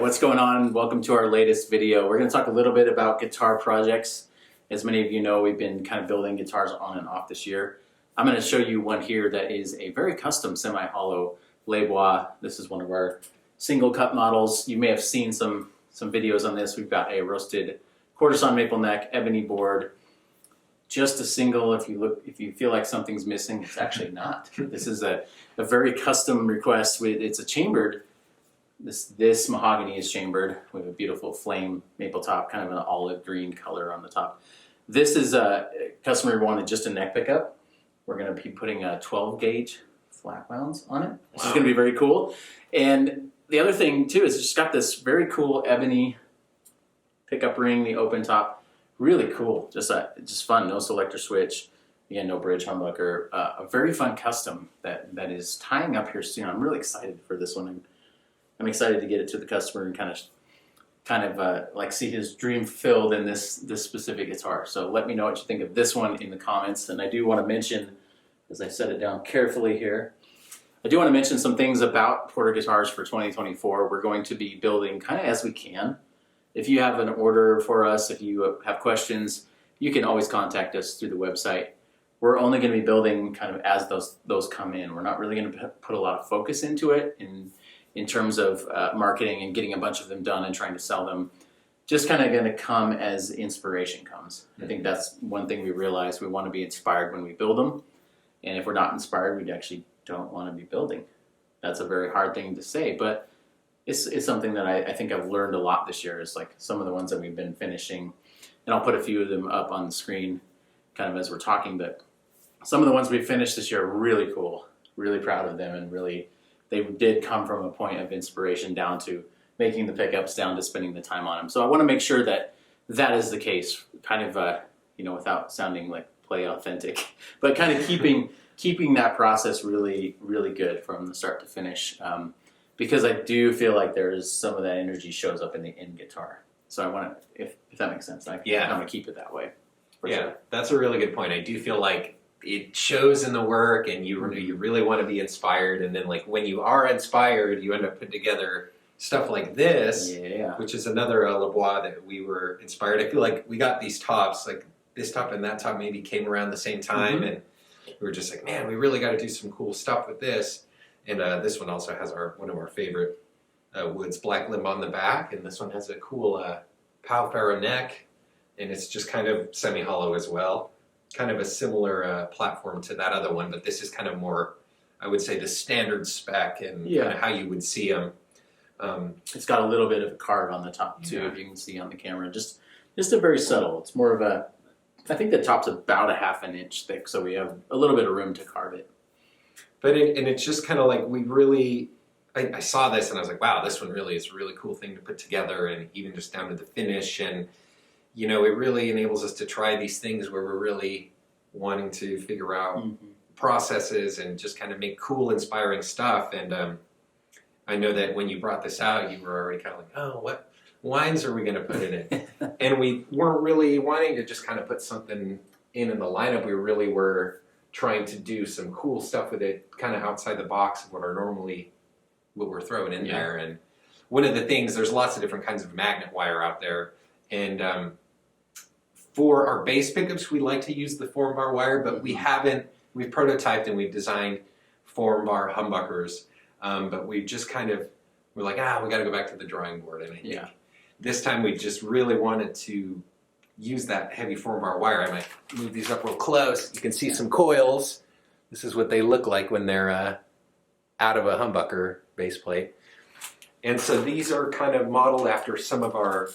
what's going on? Welcome to our latest video. We're going to talk a little bit about guitar projects. As many of you know, we've been kind of building guitars on and off this year. I'm going to show you one here that is a very custom semi-hollow Les Bois. This is one of our single cut models. You may have seen some videos on this. We've got a roasted quarter sawn maple neck, ebony board. Just a single. If you feel like something's missing, it's actually not. This is a very custom request. It's a chambered. This mahogany is chambered with a beautiful flame maple top, kind of an olive green color on the top. This is a customer wanted just a neck pickup. We're going to be putting a 12 gauge flat wounds on it. This is going to be very cool. And the other thing too is it's just got this very cool ebony pickup ring, the open top, really cool. Just fun. No selector switch. Again, no bridge humbucker. A very fun custom that is tying up here soon. I'm really excited for this one. I'm excited to get it to the customer and kind of like see his dream fulfilled in this specific guitar. So let me know what you think of this one in the comments. And I do want to mention, as I set it down carefully here, I do want to mention some things about Porter Guitars for 2024. We're going to be building kind of as we can. If you have an order for us, if you have questions, you can always contact us through the website. We're only going to be building kind of as those come in. We're not really going to put a lot of focus into it in terms of marketing and getting a bunch of them done and trying to sell them. Just kind of going to come as inspiration comes. I think that's one thing we realized. We want to be inspired when we build them. And if we're not inspired, we actually don't want to be building. That's a very hard thing to say, but it's something that I think I've learned a lot this year. Is like some of the ones that we've been finishing, and I'll put a few of them up on the screen kind of as we're talking, but some of the ones we've finished this year are really cool. Really proud of them, and really they did come from a point of inspiration down to making the pickups, down to spending the time on them. So I want to make sure that is the case, kind of, without sounding like play authentic, but kind of keeping that process really, really good from the start to finish. Because I do feel like there's some of that energy shows up in the end guitar. So I want to, if that makes sense, I want to keep it that way. Sure. That's a really good point. I do feel like it shows in the work, and you really want to be inspired, and then like when you are inspired, you end up putting together stuff like this, which is another Les Bois that we were inspired. I feel like we got these tops, like this top and that top maybe came around the same time, and we were just like, man, we really got to do some cool stuff with this. And this one also has one of our favorite woods, black limb on the back, and this one has a cool Pal Faro neck, and it's just kind of semi-hollow as well. Kind of a similar platform to that other one, but this is kind of more, I would say, the standard spec and kind of how you would see them. It's got a little bit of a carve on the top too, if you can see on the camera. Just a very subtle. It's more of a, I think the top's about a half an inch thick, so we have a little bit of room to carve it. But it's just kind of like I saw this and I was like, wow, this one really is a really cool thing to put together, and even just down to the finish, and it really enables us to try these things where we're really wanting to figure out processes and just kind of make cool, inspiring stuff. And I know that when you brought this out, you were already kind of like, oh, what lines are we going to put in it? And we weren't really wanting to just kind of put something in the lineup. We really were trying to do some cool stuff with it, kind of outside the box of what we're throwing in there. And one of the things, there's lots of different kinds of magnet wire out there, and for our bass pickups, we like to use the form bar wire, but we've prototyped and we've designed form bar humbuckers, but we're like, we got to go back to the drawing board. And I think this time we just really wanted to use that heavy form bar wire. I might move these up real close. You can see some coils. This is what they look like when they're out of a humbucker base plate. And so these are kind of modeled after some of our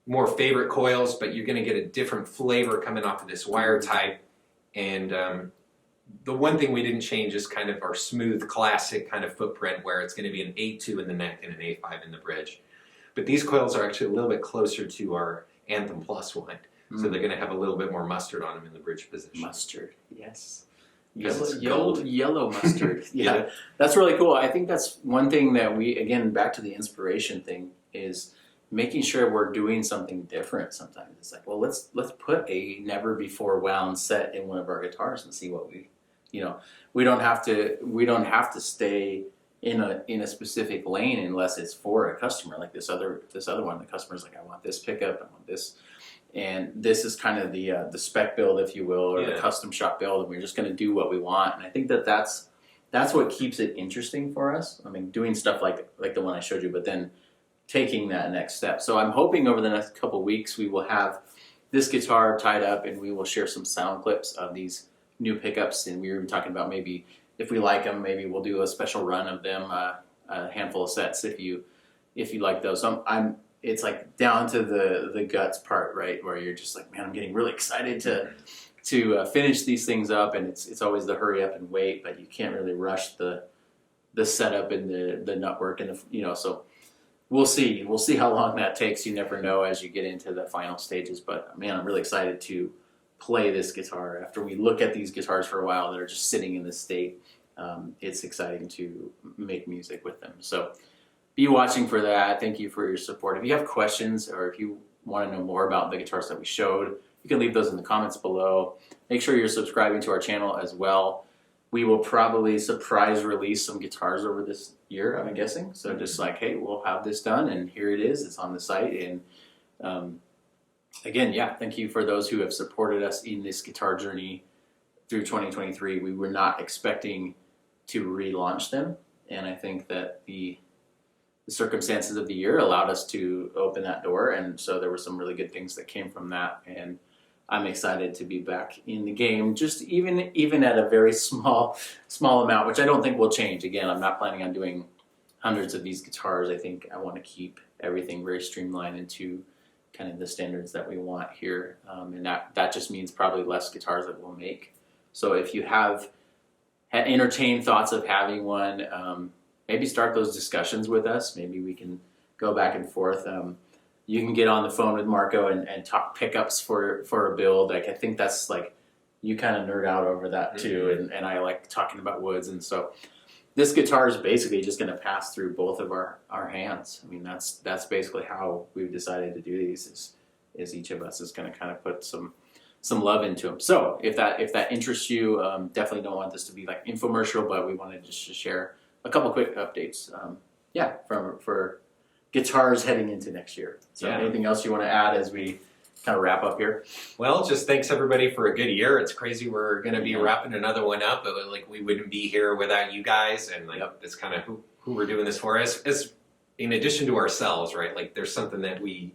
more favorite coils, but you're going to get a different flavor coming off of this wire type. And the one thing we didn't change is kind of our smooth classic kind of footprint, where it's going to be an A2 in the neck and an A5 in the bridge. But these coils are actually a little bit closer to our Anthem Plus one. So they're going to have a little bit more mustard on them in the bridge position. Mustard, yes. Yellow mustard. Yeah, that's really cool. I think that's one thing that we, again, back to the inspiration thing, is making sure we're doing something different sometimes. It's like, well, let's put a never before wound set in one of our guitars and see what we don't have to stay in a specific lane unless it's for a customer. Like this other one, the customer's like, I want this pickup, I want this, and this is kind of the spec build, if you will, or the custom shop build, and we're just going to do what we want. And I think that's what keeps it interesting for us. I mean, doing stuff like the one I showed you, but then taking that next step. So I'm hoping over the next couple weeks we will have this guitar tied up, and we will share some sound clips of these new pickups. And we were even talking about maybe if we like them, maybe we'll do a special run of them, a handful of sets if you like those. So it's like down to the guts part, right, where you're just like, man, I'm getting really excited to finish these things up, and it's always the hurry up and wait, but you can't really rush the setup and the nut work and so. We'll see how long that takes. You never know as you get into the final stages, but man, I'm really excited to play this guitar. After we look at these guitars for a while that are just sitting in this state, it's exciting to make music with them. So be watching for that. Thank you for your support. If you have questions or if you want to know more about the guitars that we showed, you can leave those in the comments below. Make sure you're subscribing to our channel as well. We will probably surprise release some guitars over this year, I'm guessing. So just like, hey, we'll have this done, and here it is. It's on the site. And again, thank you for those who have supported us in this guitar journey through 2023. We were not expecting to relaunch them, and I think that the circumstances of the year allowed us to open that door, and so there were some really good things that came from that. And I'm excited to be back in the game, just even at a very small amount, which I don't think will change. Again, I'm not planning on doing hundreds of these guitars. I think I want to keep everything very streamlined into kind of the standards that we want here, and that just means probably less guitars that we'll make. So if you have entertained thoughts of having one, maybe start those discussions with us. Maybe we can go back and forth. You can get on the phone with Marco and talk pickups for a build. Like, I think that's like, you kind of nerd out over that too, and I like talking about woods. And so this guitar is basically just going to pass through both of our hands. I mean, that's basically how we've decided to do these, is each of us is going to kind of put some love into them. So if that interests you, definitely don't want this to be like infomercial, but we wanted just to share a couple quick updates. For guitars heading into next year. So anything else you want to add as we kind of wrap up here? Well, just thanks everybody for a good year. It's crazy we're going to be wrapping another one up, but like we wouldn't be here without you guys, and like that's kind of who we're doing this for. As in addition to ourselves, right? Like there's something that we,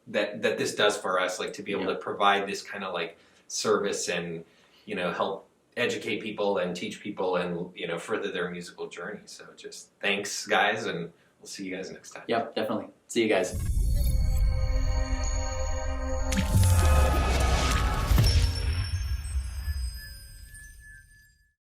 that this does for us, like to be able to provide this kind of like service and help educate people and teach people and further their musical journey. So just thanks, guys, and we'll see you guys next time. Yep, definitely. See you guys.